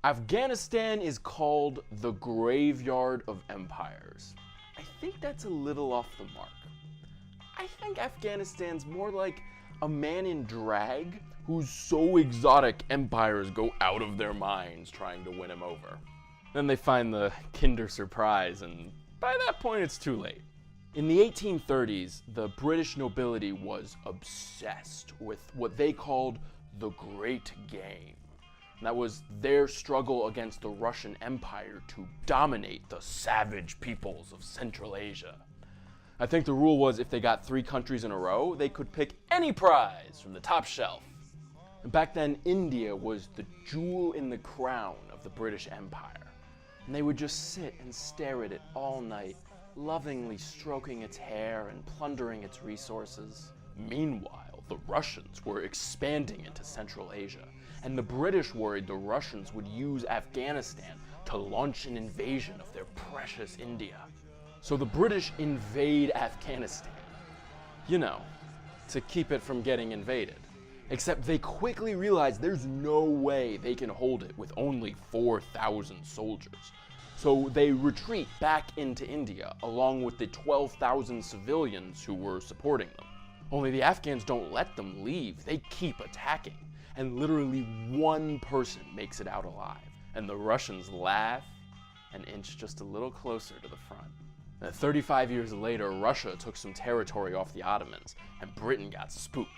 Afghanistan is called the graveyard of empires. I think that's a little off the mark. I think Afghanistan's more like a man in drag who's so exotic empires go out of their minds trying to win him over. Then they find the Kinder Surprise, and by that point it's too late. In the 1830s, the British nobility was obsessed with what they called the Great Game. And that was their struggle against the Russian Empire to dominate the savage peoples of Central Asia. I think the rule was if they got 3 countries in a row, they could pick any prize from the top shelf. And back then, India was the jewel in the crown of the British Empire. And they would just sit and stare at it all night, lovingly stroking its hair and plundering its resources. Meanwhile, the Russians were expanding into Central Asia, and the British worried the Russians would use Afghanistan to launch an invasion of their precious India. So the British invade Afghanistan, to keep it from getting invaded. Except they quickly realize there's no way they can hold it with only 4,000 soldiers. So they retreat back into India, along with the 12,000 civilians who were supporting them. Only the Afghans don't let them leave, they keep attacking. And literally one person makes it out alive. And the Russians laugh and inch just a little closer to the front. 35 years later, Russia took some territory off the Ottomans, and Britain got spooked.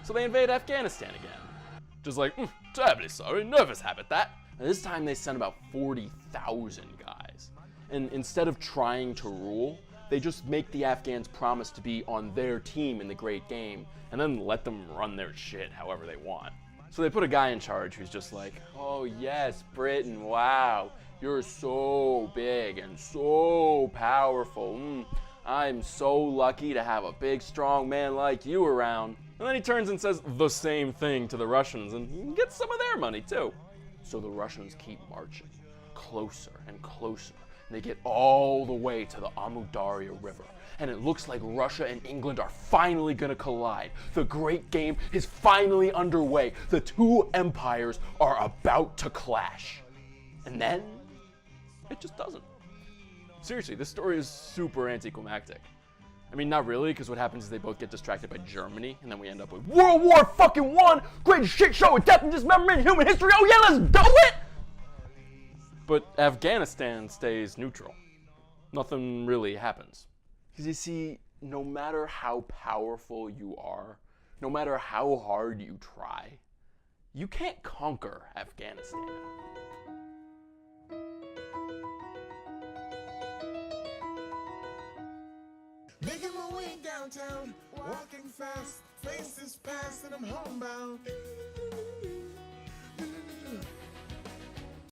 So they invade Afghanistan again. Just like, terribly sorry, nervous habit that. And this time they sent about 40,000 guys. And instead of trying to rule, they just make the Afghans promise to be on their team in the Great Game, and then let them run their shit however they want. So they put a guy in charge who's just like, oh yes, Britain, wow, you're so big and so powerful. I'm so lucky to have a big, strong man like you around. And then he turns and says the same thing to the Russians and gets some of their money too. So the Russians keep marching closer and closer. And they get all the way to the Amu Darya River. And it looks like Russia and England are finally gonna collide. The Great Game is finally underway. The two empires are about to clash. And then, it just doesn't. Seriously, this story is super anticlimactic. I mean, not really, because what happens is they both get distracted by Germany, and then we end up with World War fucking I, greatest shit show of death and dismemberment in human history. Oh yeah, let's do it! But Afghanistan stays neutral. Nothing really happens. Because you see, no matter how powerful you are, no matter how hard you try, you can't conquer Afghanistan. Making my way downtown, walking fast, faces past and I'm homebound.